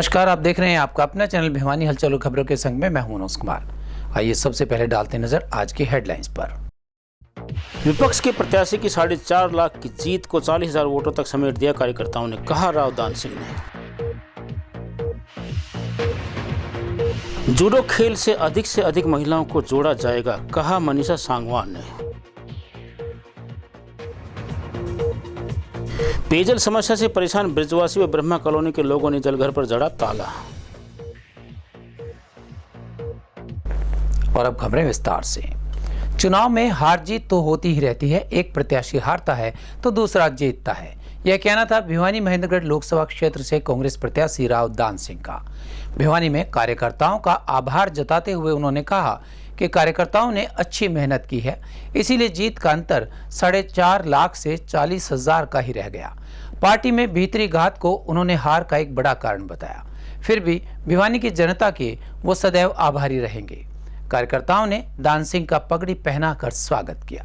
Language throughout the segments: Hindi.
नमस्कार, आप देख रहे हैं आपका अपना चैनल भिवानी हलचल और खबरों के संग में मैं हूं मनोज कुमार। आइए सबसे पहले डालते नजर आज की हेडलाइंस पर। विपक्ष के प्रत्याशी की 4.5 लाख की जीत को 40,000 वोटों तक समेट दिया, कार्यकर्ताओं ने कहा। राव दान सिंह ने जूडो खेल से अधिक महिलाओं को जोड़ा जाएगा, कहा मनीषा सांगवान ने। पेयजल समस्या से परेशान ब्रजवासी व ब्रह्मा कॉलोनी के लोगों ने जलघर पर जड़ा ताला। और अब खबरें विस्तार से। चुनाव में हार जीत तो होती ही रहती है, एक प्रत्याशी हारता है तो दूसरा जीतता है। यह कहना था भिवानी महेंद्रगढ़ लोकसभा क्षेत्र से कांग्रेस प्रत्याशी राव दान सिंह का। भिवानी में कार्यकर्ताओं का आभार जताते हुए उन्होंने कहा कि कार्यकर्ताओं ने अच्छी मेहनत की है, इसीलिए जीत का अंतर 4.5 लाख से 40,000 का ही रह गया। पार्टी में भीतरी घात को उन्होंने हार का एक बड़ा कारण बताया। फिर भी भिवानी की जनता के वो सदैव आभारी रहेंगे। कार्यकर्ताओं ने दान सिंह का पगड़ी पहनाकर स्वागत किया।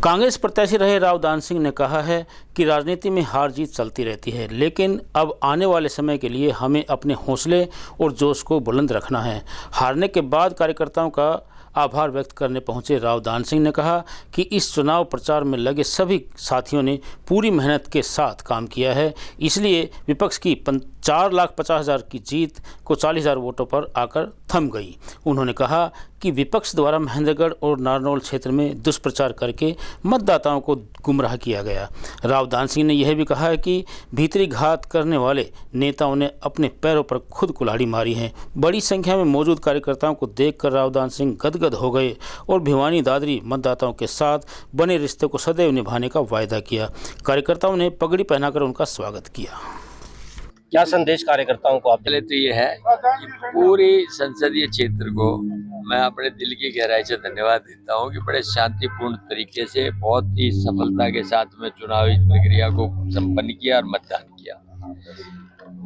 कांग्रेस प्रत्याशी रहे राव दान सिंह ने कहा है कि राजनीति में हार जीत चलती रहती है, लेकिन अब आने वाले समय के लिए हमें अपने हौसले और जोश को बुलंद रखना है। हारने के बाद कार्यकर्ताओं का आभार व्यक्त करने पहुंचे राव दान सिंह ने कहा कि इस चुनाव प्रचार में लगे सभी साथियों ने पूरी मेहनत के साथ काम किया है, इसलिए विपक्ष की 4,50,000 की जीत को 40,000 वोटों पर आकर थम गई। उन्होंने कहा कि विपक्ष द्वारा महेंद्रगढ़ और नारनौल क्षेत्र में दुष्प्रचार करके मतदाताओं को गुमराह किया गया। राव दान सिंह ने यह भी कहा है कि भीतरी घात करने वाले नेताओं ने अपने पैरों पर खुद कुल्हाड़ी मारी है। बड़ी संख्या में मौजूद कार्यकर्ताओं को देखकर राव दान सिंह गदगद हो गए और भिवानी दादरी मतदाताओं के साथ बने रिश्ते को सदैव निभाने का वायदा किया। कार्यकर्ताओं ने पगड़ी पहनाकर उनका स्वागत किया। क्या संदेश कार्यकर्ताओं को आप? पहले तो ये है कि पूरी संसदीय क्षेत्र को मैं अपने दिल की गहराई से धन्यवाद देता हूँ कि बड़े शांतिपूर्ण तरीके से बहुत ही सफलता के साथ में चुनावी प्रक्रिया को संपन्न किया और मतदान किया।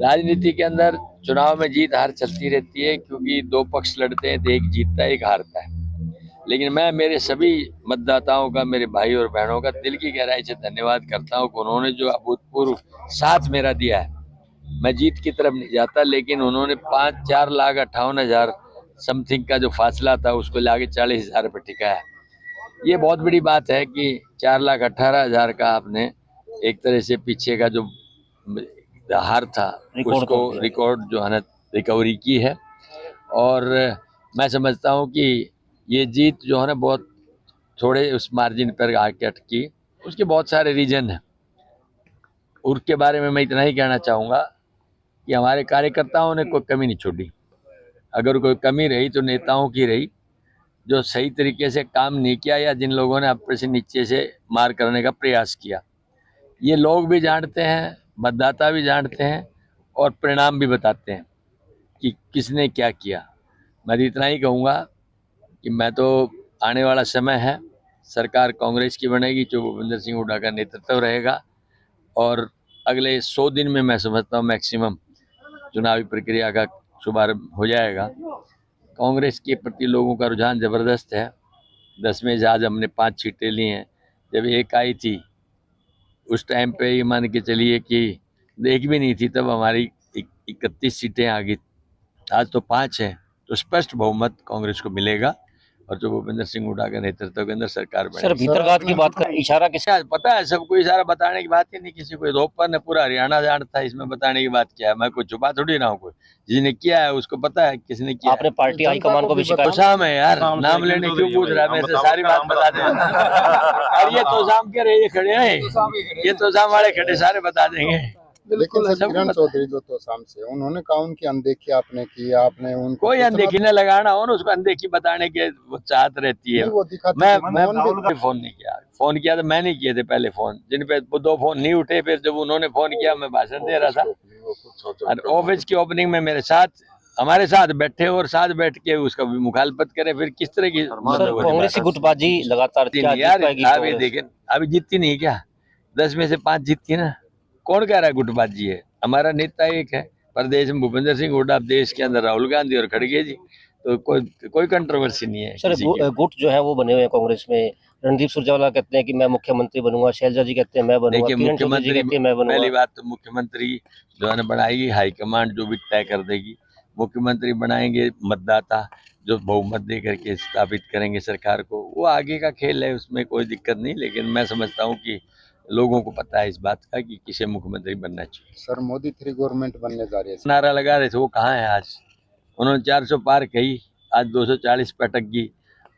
राजनीति के अंदर चुनाव में जीत हार चलती रहती है, क्योंकि दो पक्ष लड़ते हैं तो एक जीतता है एक हारता है। लेकिन मैं मेरे सभी मतदाताओं का, मेरे भाई और बहनों का दिल की गहराई से धन्यवाद करता हूँ कि उन्होंने जो अभूतपूर्व साथ मेरा दिया है। मैं जीत की तरफ नहीं जाता, लेकिन उन्होंने 4,58,000 समथिंग का जो फासला था उसको लाके 40,000 पे टिकाया। ये बहुत बड़ी बात है कि 4,18,000 का आपने एक तरह से पीछे का जो हार था उसको रिकॉर्ड जो है ना रिकवरी की है। और मैं समझता हूँ कि ये जीत जो है ना बहुत थोड़े उस मार्जिन पर आके अटकी। उसके बहुत सारे रीजन हैं, उसके बारे में मैं इतना ही कहना चाहूँगा कि हमारे कार्यकर्ताओं ने कोई कमी नहीं छोड़ी। अगर कोई कमी रही तो नेताओं की रही, जो सही तरीके से काम नहीं किया या जिन लोगों ने अपने से नीचे से मार करने का प्रयास किया। ये लोग भी जानते हैं, मतदाता भी जानते हैं और परिणाम भी बताते हैं कि किसने क्या किया। मैं इतना ही कहूँगा कि मैं तो आने वाला समय है, सरकार कांग्रेस की बनेगी, जो भूपेंद्र सिंह हुड्डा का नेतृत्व रहेगा, और अगले 100 दिन में मैं समझता हूँ मैक्सिमम चुनावी प्रक्रिया का शुभारंभ हो जाएगा। कांग्रेस के प्रति लोगों का रुझान ज़बरदस्त है। 10 में से आज हमने 5 सीटें ली हैं। जब एक आई थी उस टाइम पे ये मान के चलिए कि एक भी नहीं थी, तब हमारी 31 सीटें आ गई। आज तो 5 हैं, तो स्पष्ट बहुमत कांग्रेस को मिलेगा और जो भूपेंद्र सिंह हुड्डा के नेतृत्व के अंदर सरकार बनेगी। सर, भीतरघात की बात का इशारा किसका? पता है सबको, इशारा बताने की बात ही नहीं किसी को। दोपहर ने पूरा हरियाणा जानता है, इसमें बताने की बात क्या है। मैं कुछ छुपा थोड़ी ना हूँ, कोई जिसने किया है उसको पता है किसने किया। आपने पार्टी हाईकमान को भी शिकायत? तोसाम है यार, नाम लेने क्यों पूछ रहा है? मैं से सारी बात बता देंगे। और ये तोसाम के रहे खड़े हैं, ये तोसाम वाले खड़े सारे बता देंगे। लेकिन किरण चौधरी जो तो शाम से उन्होंने कहा उनकी अनदेखी आपने की, आपने उनको कोई अनदेखी न लगाना हो ना, उसको अनदेखी बताने के वो चाहत रहती है। मैं फोन नहीं किया, फोन किया तो मैं नहीं किए थे पहले फोन, जिन पे 2 फोन नहीं उठे। फिर जब उन्होंने फोन किया मैं भाषण दे रहा था, ऑफिस की ओपनिंग में मेरे साथ हमारे साथ बैठे और साथ बैठ के उसका भी मुखालफत करे, फिर किस तरह की कांग्रेस की गुटबाजी लगातार यार। अभी देखें, अभी जीतती नहीं क्या? 10 में से 5 जीतती ना। कौन कह रहा है गुटबाजी है? हमारा नेता एक है प्रदेश में, भूपेंद्र सिंह हुड्डा। देश के अंदर राहुल गांधी और खड़गे जी। तो कोई कंट्रोवर्सी नहीं है सर किसी की। गुट जो है वो बने हुए हैं कांग्रेस में। रणदीप सुरजेवाला कहते हैं कि मैं मुख्यमंत्री बनूंगा, शैलजा जी कहते हैं मैं बनूंगा, देखिए, किरण चौधरी जी मुख्यमंत्री, कहती है मैं बनूंगा। पहली बात तो मुख्यमंत्री जो है ना बनाएगी हाईकमांड, जो भी तय कर देगी। मुख्यमंत्री बनाएंगे मतदाता, जो बहुमत दे करके स्थापित करेंगे सरकार को। वो आगे का खेल है, उसमें कोई दिक्कत नहीं। लेकिन मैं समझता हूँ कि लोगों को पता है इस बात का कि किसे मुख्यमंत्री बनना चाहिए। सर मोदी 3 गवर्नमेंट बनने जा रही है। नारा लगा रहे थे, वो कहाँ है आज? उन्होंने 400 पार कही, आज 240 पे अटक गई।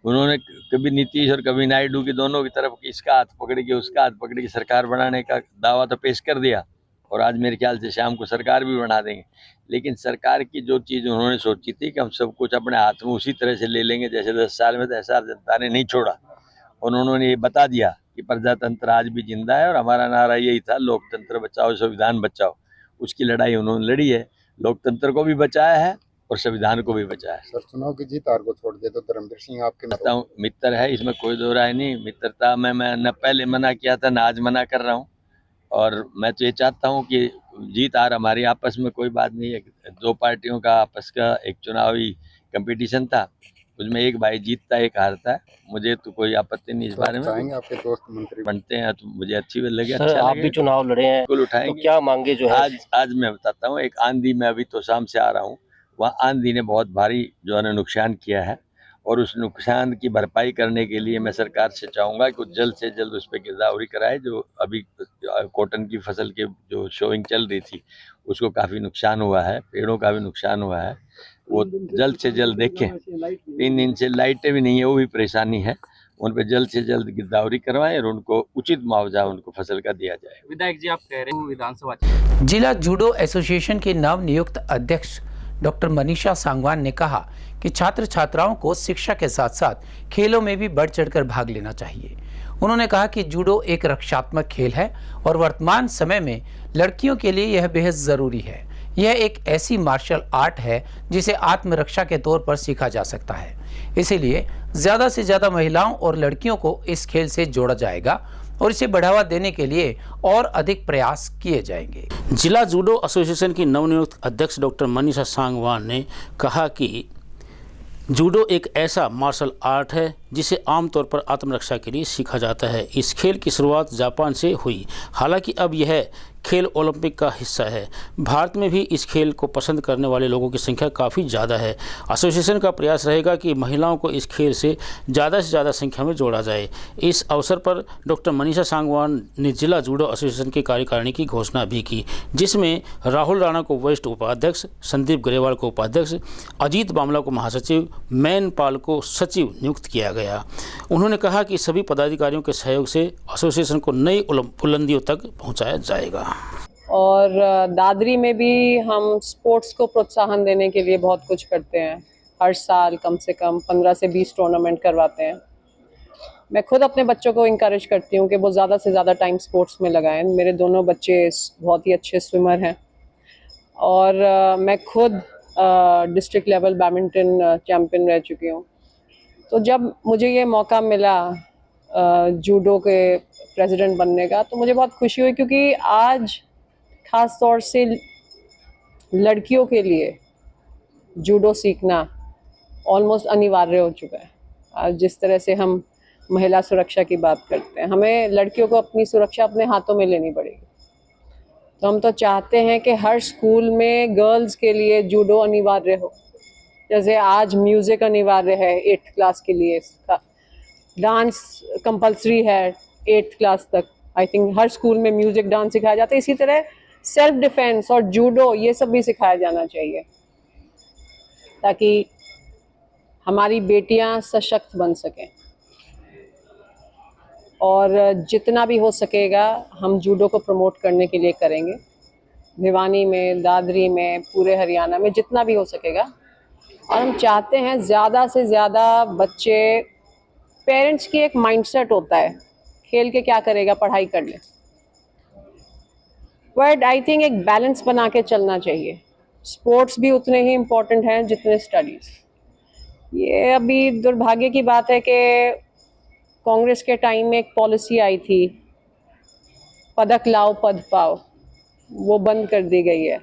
उन्होंने कभी नीतीश और कभी नायडू की, दोनों की तरफ की, इसका हाथ पकड़ के उसका हाथ पकड़ के सरकार बनाने का दावा तो पेश कर दिया, और आज मेरे ख्याल से शाम को सरकार भी बना देंगे। लेकिन सरकार की जो चीज़ उन्होंने सोची थी कि हम सब कुछ अपने हाथ में उसी तरह से ले लेंगे जैसे 10 साल में, तो ऐसा जनता ने नहीं छोड़ा। उन्होंने ये बता दिया कि प्रजातंत्र आज भी जिंदा है, और हमारा नारा यही था, लोकतंत्र बचाओ संविधान बचाओ। उसकी लड़ाई उन्होंने लड़ी है, लोकतंत्र को भी बचाया है और संविधान को भी बचाया है। सर चुनाव की जीत हार को छोड़ दे तो धर्मवीर सिंह आपके कहता हूँ मित्र है, इसमें कोई दो राय नहीं। मित्रता में मैं न पहले मना किया था, न आज मना कर रहा हूँ। और मैं तो ये चाहता हूँ कि जीत हार हमारी आपस में कोई बात नहीं है। दो पार्टियों का आपस का एक चुनावी कंपटीशन था, उसमें एक भाई जीतता एक हारता है। मुझे तो कोई आपत्ति नहीं इस बारे में। चाहेंगे आपके दोस्त मंत्री बनते हैं तो मुझे अच्छी लगे, सर अच्छा आप लगे। भी चुनाव लड़े हैं बिल्कुल तो उठाएंगे। क्या मांगे जो है आज मैं बताता हूँ, एक आंधी में अभी तो शाम से आ रहा हूँ, वहाँ आंधी ने बहुत भारी जो है ना नुकसान किया है, और उस नुकसान की भरपाई करने के लिए मैं सरकार से चाहूँगा कि जल्द से जल्द उस पर गिरदावरी कराए। जो अभी कॉटन की फसल के जो शोइंग चल रही थी, उसको काफ़ी नुकसान हुआ है, पेड़ों का भी नुकसान हुआ है, वो जल्द से जल्द देखें। 3 दिन से लाइटें भी नहीं है, वो भी परेशानी है। उन पर जल्द से जल्द गिरदावरी करवाएं और उनको उचित मुआवजा उनको फसल का दिया जाए। विधायक जी, आप कह रहे हो विधानसभा जिला जूडो एसोसिएशन के नवनियुक्त अध्यक्ष डॉक्टर मनीषा सांगवान ने कहा कि छात्र छात्राओं को शिक्षा के साथ साथ खेलों में भी बढ़ चढ़कर भाग लेना चाहिए। उन्होंने कहा कि जूडो एक रक्षात्मक खेल है और वर्तमान समय में लड़कियों के लिए यह बेहद जरूरी है। यह एक ऐसी मार्शल आर्ट है जिसे आत्मरक्षा के तौर पर सीखा जा सकता है। इसीलिए ज्यादा से ज्यादा महिलाओं और लड़कियों को इस खेल से जोड़ा जाएगा और इसे बढ़ावा देने के लिए और अधिक प्रयास किए जाएंगे। जिला जूडो एसोसिएशन की नवनियुक्त अध्यक्ष डॉक्टर मनीषा सांगवान ने कहा कि जूडो एक ऐसा मार्शल आर्ट है जिसे आमतौर पर आत्मरक्षा के लिए सीखा जाता है। इस खेल की शुरुआत जापान से हुई, हालांकि अब यह खेल ओलंपिक का हिस्सा है। भारत में भी इस खेल को पसंद करने वाले लोगों की संख्या काफ़ी ज़्यादा है। एसोसिएशन का प्रयास रहेगा कि महिलाओं को इस खेल से ज़्यादा संख्या में जोड़ा जाए। इस अवसर पर डॉक्टर मनीषा सांगवान ने जिला जूडो एसोसिएशन की कार्यकारिणी की घोषणा भी की, जिसमें राहुल राणा को वरिष्ठ उपाध्यक्ष, संदीप ग्रेवाल को उपाध्यक्ष, अजीत बामला को महासचिव, मैन पाल को सचिव नियुक्त किया गया। उन्होंने कहा कि सभी पदाधिकारियों के सहयोग से एसोसिएशन को नई बुलंदियों तक पहुंचाया जाएगा। और दादरी में भी हम स्पोर्ट्स को प्रोत्साहन देने के लिए बहुत कुछ करते हैं। हर साल कम से कम 15 से 20 टूर्नामेंट करवाते हैं। मैं खुद अपने बच्चों को इंकरेज करती हूँ कि वो ज़्यादा से ज़्यादा टाइम स्पोर्ट्स में लगाएं। मेरे दोनों बच्चे बहुत ही अच्छे स्विमर हैं और मैं खुद डिस्ट्रिक्ट लेवल बैडमिंटन चैम्पियन रह चुकी हूँ। तो जब मुझे ये मौका मिला जूडो के प्रेसिडेंट बनने का, तो मुझे बहुत खुशी हुई, क्योंकि आज ख़ास तौर से लड़कियों के लिए जूडो सीखना ऑलमोस्ट अनिवार्य हो चुका है। आज जिस तरह से हम महिला सुरक्षा की बात करते हैं, हमें लड़कियों को अपनी सुरक्षा अपने हाथों में लेनी पड़ेगी। तो हम तो चाहते हैं कि हर स्कूल में गर्ल्स के लिए जूडो अनिवार्य हो। जैसे आज म्यूज़िक अनिवार्य है 8th क्लास के लिए, डांस कंपलसरी है 8th क्लास तक। आई थिंक हर स्कूल में म्यूज़िक डांस सिखाया जाता है। इसी तरह सेल्फ डिफेंस और जूडो ये सब भी सिखाया जाना चाहिए, ताकि हमारी बेटियां सशक्त बन सकें। और जितना भी हो सकेगा हम जूडो को प्रमोट करने के लिए करेंगे। भिवानी में, दादरी में, पूरे हरियाणा में जितना भी हो सकेगा। और हम चाहते हैं ज़्यादा से ज़्यादा बच्चे, पेरेंट्स की एक माइंडसेट होता है खेल के क्या करेगा, पढ़ाई कर ले, बट आई थिंक एक बैलेंस बना के चलना चाहिए। स्पोर्ट्स भी उतने ही इम्पोर्टेंट हैं जितने स्टडीज़। ये अभी दुर्भाग्य की बात है कि कांग्रेस के टाइम में एक पॉलिसी आई थी, पदक लाओ पद पाओ, वो बंद कर दी गई है।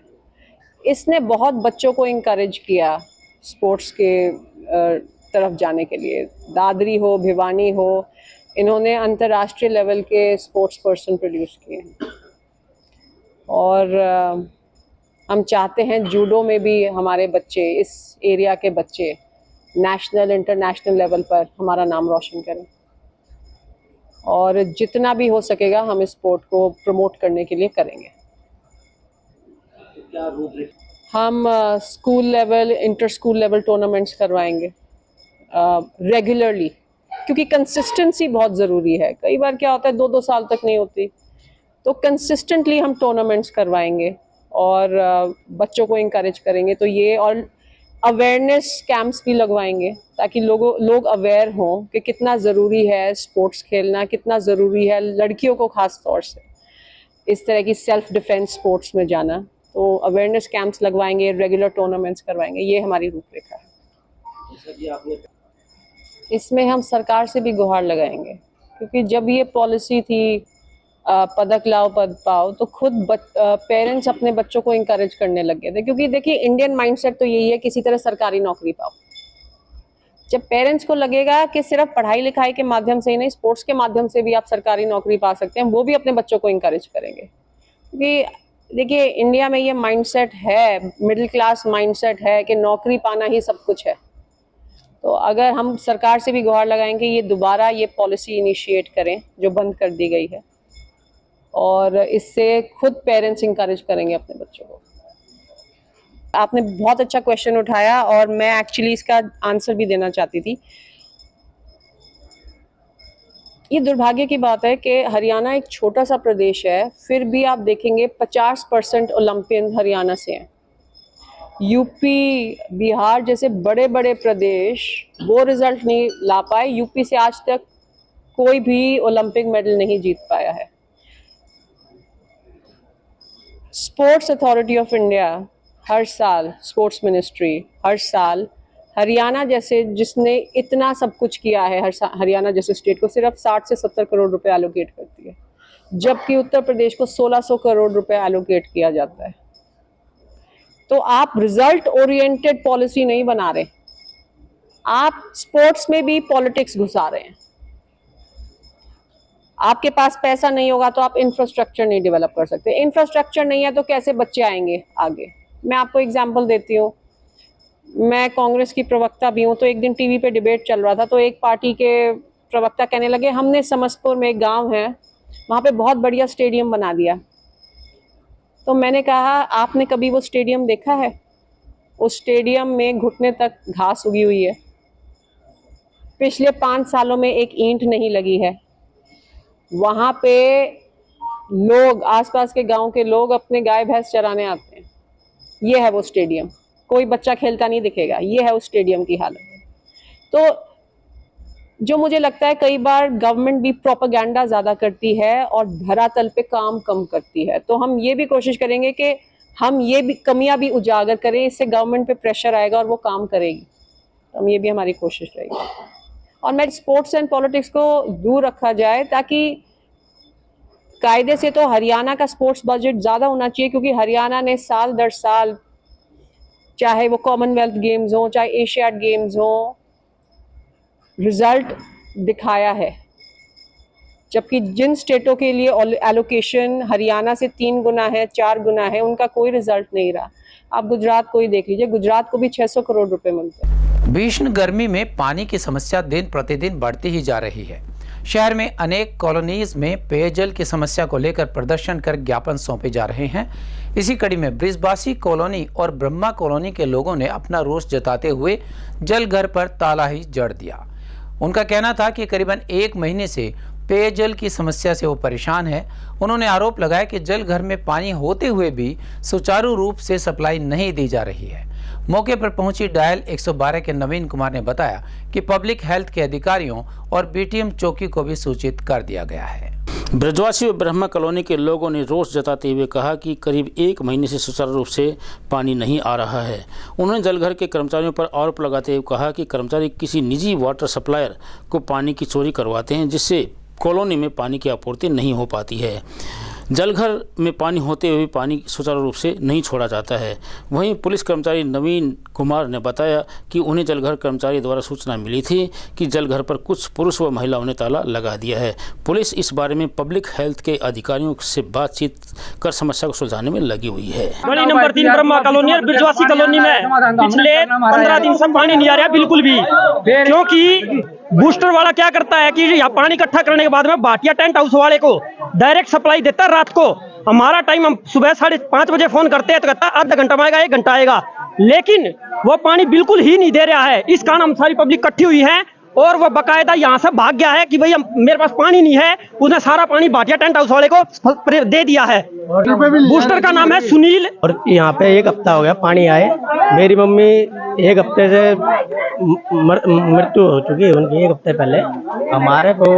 इसने बहुत बच्चों को इनकरेज किया स्पोर्ट्स के तरफ जाने के लिए। दादरी हो, भिवानी हो, इन्होंने अंतर्राष्ट्रीय लेवल के स्पोर्ट्स पर्सन प्रोड्यूस किए हैं। और हम चाहते हैं जूडो में भी हमारे बच्चे, इस एरिया के बच्चे नेशनल इंटरनेशनल लेवल पर हमारा नाम रोशन करें। और जितना भी हो सकेगा हम इस स्पोर्ट को प्रमोट करने के लिए करेंगे। हम school level, inter school level tournaments करवाएंगे रेगुलरली, क्योंकि कंसिस्टेंसी बहुत ज़रूरी है। कई बार क्या होता है 2-2 साल तक नहीं होती, तो कंसिस्टेंटली हम टूर्नामेंट्स करवाएंगे और बच्चों को इंकरेज करेंगे। तो ये, और अवेयरनेस कैंप्स भी लगवाएंगे ताकि लोग अवेयर हों कि कितना ज़रूरी है स्पोर्ट्स खेलना, कितना ज़रूरी है लड़कियों को ख़ास तौर से इस तरह की सेल्फ डिफेंस स्पोर्ट्स में जाना। तो अवेयरनेस कैंप्स लगवाएंगे, रेगुलर टूर्नामेंट्स करवाएंगे, ये हमारी रूपरेखा है। इसमें हम सरकार से भी गुहार लगाएंगे, क्योंकि जब ये पॉलिसी थी पदक लाओ पद पाओ, तो खुद पेरेंट्स अपने बच्चों को इंकरेज करने लग गए थे। क्योंकि देखिए इंडियन माइंडसेट तो यही है, किसी तरह सरकारी नौकरी पाओ। जब पेरेंट्स को लगेगा कि सिर्फ पढ़ाई लिखाई के माध्यम से ही नहीं, स्पोर्ट्स के माध्यम से भी आप सरकारी नौकरी पा सकते हैं, वो भी अपने बच्चों को इंकरेज करेंगे। क्योंकि देखिए इंडिया में ये माइंडसेट है, मिडिल क्लास माइंडसेट है कि नौकरी पाना ही सब कुछ है। तो अगर हम सरकार से भी गुहार लगाएंगे ये दोबारा ये पॉलिसी इनिशिएट करें जो बंद कर दी गई है, और इससे खुद पेरेंट्स इंकरेज करेंगे अपने बच्चों को। आपने बहुत अच्छा क्वेश्चन उठाया और मैं एक्चुअली इसका आंसर भी देना चाहती थी। ये दुर्भाग्य की बात है कि हरियाणा एक छोटा सा प्रदेश है, फिर भी आप देखेंगे 50% ओलंपियन हरियाणा से हैं। यूपी, बिहार जैसे बड़े बड़े प्रदेश वो रिजल्ट नहीं ला पाए। यूपी से आज तक कोई भी ओलंपिक मेडल नहीं जीत पाया है। स्पोर्ट्स अथॉरिटी ऑफ इंडिया हर साल, स्पोर्ट्स मिनिस्ट्री हर साल हरियाणा जैसे, जिसने इतना सब कुछ किया है, हरियाणा जैसे स्टेट को सिर्फ 60 से 70 करोड़ रुपए एलोकेट करती है, जबकि उत्तर प्रदेश को 1600 करोड़ रुपए एलोकेट किया जाता है। तो आप रिजल्ट ओरिएंटेड पॉलिसी नहीं बना रहे, आप स्पोर्ट्स में भी पॉलिटिक्स घुसा रहे हैं। आपके पास पैसा नहीं होगा तो आप इंफ्रास्ट्रक्चर नहीं डेवलप कर सकते। इंफ्रास्ट्रक्चर नहीं है तो कैसे बच्चे आएंगे आगे? मैं आपको एग्जांपल देती हूँ। मैं कांग्रेस की प्रवक्ता भी हूँ, तो एक दिन टीवी पे डिबेट चल रहा था, तो एक पार्टी के प्रवक्ता कहने लगे हमने समस्तपुर में एक गांव है, वहाँ पे बहुत बढ़िया स्टेडियम बना दिया। तो मैंने कहा आपने कभी वो स्टेडियम देखा है? उस स्टेडियम में घुटने तक घास उगी हुई है, पिछले 5 सालों में एक ईंट नहीं लगी है। वहाँ पे लोग, आसपास के गांव के लोग अपने गाय भैंस चराने आते हैं। ये है वो स्टेडियम, कोई बच्चा खेलता नहीं दिखेगा, ये है उस स्टेडियम की हालत। तो जो मुझे लगता है कई बार गवर्नमेंट भी प्रोपेगेंडा ज़्यादा करती है और धरातल पे काम कम करती है। तो हम ये भी कोशिश करेंगे कि हम ये भी कमियां भी उजागर करें, इससे गवर्नमेंट पे प्रेशर आएगा और वो काम करेगी। तो हम ये भी हमारी कोशिश रहेगी। और मैं स्पोर्ट्स एंड पॉलिटिक्स को दूर रखा जाए, ताकि कायदे से तो हरियाणा का स्पोर्ट्स बजट ज़्यादा होना चाहिए, क्योंकि हरियाणा ने साल दर साल, चाहे वो कॉमनवेल्थ गेम्स हो, चाहे एशियाड गेम्स हो, रिजल्ट दिखाया है। जबकि जिन स्टेटों के लिए एलोकेशन हरियाणा से 3 गुना है, 4 गुना है, उनका कोई रिजल्ट नहीं रहा। आप गुजरात को ही देख लीजिए, गुजरात को भी 600 करोड़ रुपए मिलते हैं। भीषण गर्मी में पानी की समस्या दिन प्रतिदिन बढ़ती ही जा रही है। शहर में अनेक कॉलोनीज में पेयजल की समस्या को लेकर प्रदर्शन कर ज्ञापन सौंपे जा रहे हैं। इसी कड़ी में ब्रिजबासी कॉलोनी और ब्रह्मा कॉलोनी के लोगों ने अपना रोष जताते हुए जल घर पर ताला ही जड़ दिया। उनका कहना था कि करीबन 1 महीने से पेयजल की समस्या से वो परेशान है। उन्होंने आरोप लगाया कि जल घर में पानी होते हुए भी सुचारू रूप से सप्लाई नहीं दी जा रही है। मौके पर पहुंची डायल 112 के नवीन कुमार ने बताया कि पब्लिक हेल्थ के अधिकारियों और बीटीएम चौकी को भी सूचित कर दिया गया है। ब्रजवासी व ब्रह्मा कॉलोनी के लोगों ने रोष जताते हुए कहा कि करीब 1 महीने से सुचारू रूप से पानी नहीं आ रहा है। उन्होंने जलघर के कर्मचारियों पर आरोप लगाते हुए कहा कि कर्मचारी किसी निजी वाटर सप्लायर को पानी की चोरी करवाते हैं, जिससे कॉलोनी में पानी की आपूर्ति नहीं हो पाती है। जलघर में पानी होते हुए पानी सुचारू रूप से नहीं छोड़ा जाता है। वहीं पुलिस कर्मचारी नवीन कुमार ने बताया कि उन्हें जलघर कर्मचारी द्वारा सूचना मिली थी कि जलघर पर कुछ पुरुष व महिलाओं ने ताला लगा दिया है। पुलिस इस बारे में पब्लिक हेल्थ के अधिकारियों से बातचीत कर समस्या को सुलझाने में लगी हुई है। गली नंबर 3 ब्रह्मा कॉलोनी और बिरजवासी कॉलोनी में पिछले 15 दिन से पानी नहीं आ रहा बिल्कुल भी, क्योंकि बूस्टर वाला क्या करता है कि यहाँ पानी इकट्ठा करने के बाद में भाटिया टेंट हाउस वाले को डायरेक्ट सप्लाई देता है रात को। हमारा टाइम हम सुबह 5:30 बजे फोन करते हैं तो कहता है आधा घंटा में आएगा, 1 घंटा आएगा, लेकिन वो पानी बिल्कुल ही नहीं दे रहा है। इस कारण हम सारी पब्लिक इकट्ठी हुई है और वो बकायदा यहाँ से भाग गया है कि भाई मेरे पास पानी नहीं है। उसने सारा पानी भाटिया टेंट हाउस वाले को दे दिया है। बूस्टर का नाम है सुनील। और यहाँ पे 1 हफ्ता हो गया पानी आए। मेरी मम्मी 1 हफ्ते से मृत्यु हो चुकी है उनकी, 1 हफ्ते पहले। हमारे को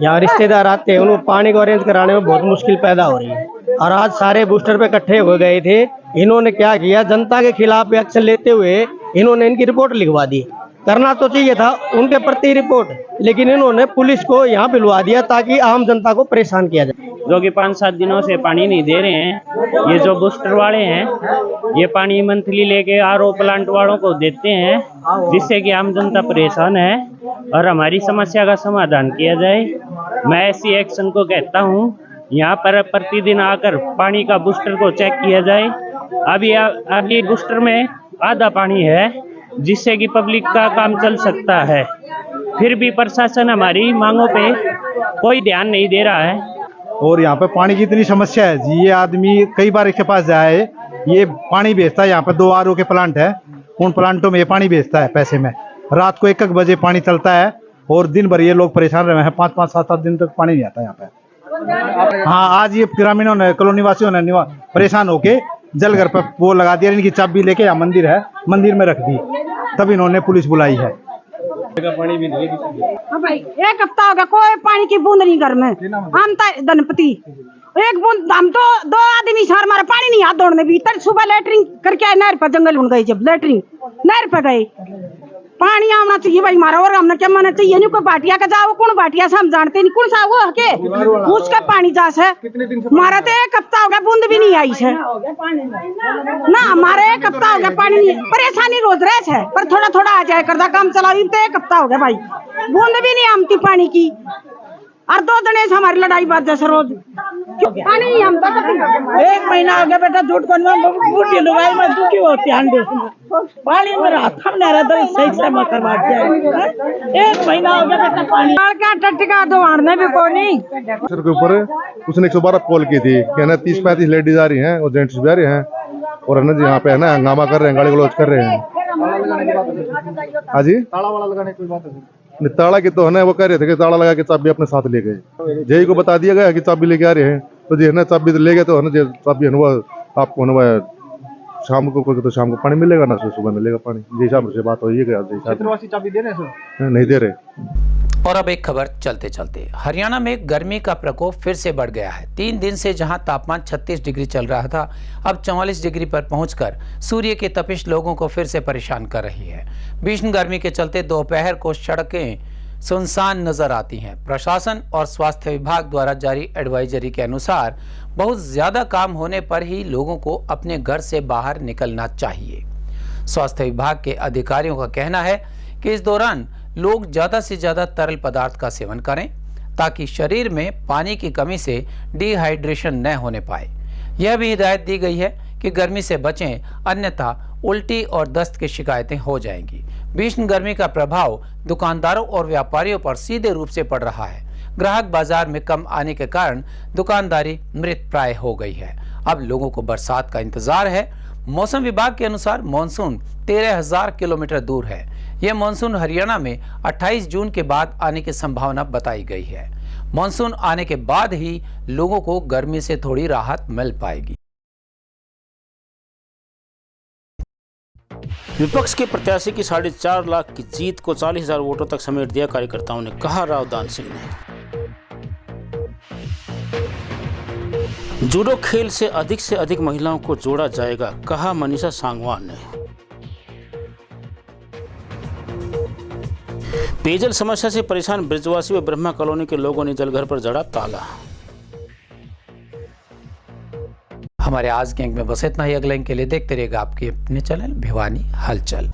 यहाँ रिश्तेदार आते हैं, उनको पानी को अरेंज कराने में बहुत मुश्किल पैदा हो रही है। और आज सारे बूस्टर पे इकट्ठे हो गए थे। इन्होंने क्या किया, जनता के खिलाफ एक्शन लेते हुए इन्होंने इनकी रिपोर्ट लिखवा दी। करना तो चाहिए था उनके प्रति रिपोर्ट, लेकिन इन्होंने पुलिस को यहाँ बुलवा दिया ताकि आम जनता को परेशान किया जाए। जो कि 5-7 दिनों से पानी नहीं दे रहे हैं। ये जो बूस्टर वाले हैं ये पानी मंथली लेके आरओ प्लांट वालों को देते हैं, जिससे कि आम जनता परेशान है और हमारी समस्या का समाधान किया जाए। मैं ऐसी एक्शन को कहता हूँ यहाँ पर प्रतिदिन आकर पानी का बूस्टर को चेक किया जाए। अभी बूस्टर में आधा पानी है, जिससे कि पब्लिक का काम चल सकता है। फिर भी प्रशासन हमारी मांगों पे कोई ध्यान नहीं दे रहा है। और यहाँ पे पानी की इतनी समस्या है जी, ये आदमी कई बार इसके पास जाए, ये पानी बेचता है। यहाँ पे 2 आरओ के प्लांट है, उन प्लांटों में ये पानी बेचता है पैसे में। रात को 1-1 बजे पानी चलता है और दिन भर ये लोग परेशान रहे हैं। 5-5, 7-7 दिन तक पानी नहीं आता यहाँ पे। हाँ, आज ये ग्रामीणों ने, कॉलोनी वासियों ने परेशान होके जलघर पर वो लगा दिया। इनकी चाबी लेके यहाँ मंदिर है, मंदिर में रख दी, तब इन्होंने पुलिस बुलाई है। पानी भी नहीं हाँ भाई, 1 हफ्ता हो गया कोई पानी की बूंद नहीं घर में। हम गणपति 1 बूंद, हम तो 2 आदमी सार मारा पानी नहीं हाथ दौड़ने भी। तक सुबह लेटरिंग करके नहर पर जंगल उड़ गई, जब लेटरिंग नहर पर गए। पानी आना चाहिए भाई हमारा, और हमने क्या माना चाहिए नहीं। कोई भाटिया का जाओ, कौन भाटिया से हम जानते नहीं, कौन सा वो हके उसका पानी जा से हमारा तो 1 हफ्ता हो गया बूंद भी नहीं आई है ना। हमारे 1 हफ्ता हो गया पानी नहीं, परेशानी रोज रहे है, पर थोड़ा थोड़ा आ जाए करदा काम चला। तो 1 हफ्ता हो गया भाई, बूंद भी नहीं आमती पानी की। और 2 जने से हमारी लड़ाई बात जैसे रोज पानी हम तक 1 महीना हो गया बेटा, झूठ बूढ़ी लुगाई में दुखी होती है। पानी मेरा हाथ में रहता, सही से मैं करवा दिया। 1 महीना हो गया बेटा, पानी क्या टटका दो आने भी को नहीं। सर के ऊपर उसने 112 कॉल की थी, कहना 30-35 लेडीज आ रही हैं और जेंट्स भी आ रहे हैं, और है ना यहाँ पे है ना हंगामा कर रहे हैं, गाली गलौज कर रहे हैं। हाँ जी, ताला वाला लगाने की कोई बात नहीं। ताला की तो है ना, वो कह रहे थे कि ताला लगा के चाबी अपने साथ ले गए। जेई को बता दिया गया कि चाबी लेके आ रहे हैं, तो जो है ना चाबी ले गए, तो है ना चाबी है ना वो आपको है ना शाम को, तो शाम को पानी मिलेगा ना, सुबह मिलेगा पानी। जैसा मुझसे बात हुई है, चाबी दे रहे नहीं दे रहे। और अब एक खबर चलते चलते, हरियाणा में गर्मी का प्रकोप फिर से बढ़ गया है। 3 दिन से जहां तापमान 36 डिग्री चल रहा था, अब 44 डिग्री पर पहुंचकर सूर्य की तपिश लोगों को फिर से परेशान कर रही है। भीषण गर्मी के चलते दोपहर को सड़कें सुनसान नजर आती हैं। प्रशासन और स्वास्थ्य विभाग द्वारा जारी एडवाइजरी के अनुसार बहुत ज्यादा काम होने पर ही लोगों को अपने घर से बाहर निकलना चाहिए। स्वास्थ्य विभाग के अधिकारियों का कहना है कि इस दौरान लोग ज्यादा से ज्यादा तरल पदार्थ का सेवन करें ताकि शरीर में पानी की कमी से डिहाइड्रेशन न होने पाए। यह भी हिदायत दी गई है कि गर्मी से बचें, अन्यथा उल्टी और दस्त की शिकायतें हो जाएंगी। भीषण गर्मी का प्रभाव दुकानदारों और व्यापारियों पर सीधे रूप से पड़ रहा है। ग्राहक बाजार में कम आने के कारण दुकानदारी मृत प्राय हो गई है। अब लोगों को बरसात का इंतजार है। मौसम विभाग के अनुसार मॉनसून 13,000 किलोमीटर दूर है। यह मॉनसून हरियाणा में 28 जून के बाद आने की संभावना बताई गई है। मॉनसून आने के बाद ही लोगों को गर्मी से थोड़ी राहत मिल पाएगी। विपक्ष के प्रत्याशी की 4.5 लाख की जीत को 40,000 वोटों तक समेट दिया, कार्यकर्ताओं ने कहा, राव दान सिंह ने। जूडो खेल से अधिक महिलाओं को जोड़ा जाएगा, कहा मनीषा सांगवान ने। पेयजल समस्या से परेशान ब्रजवासी व ब्रह्मा कॉलोनी के लोगों ने जलघर पर जड़ा ताला। हमारे आज के अंक में बस इतना ही। अगले अंक के लिए देखते रहिएगा आपके अपने चैनल भिवानी हलचल।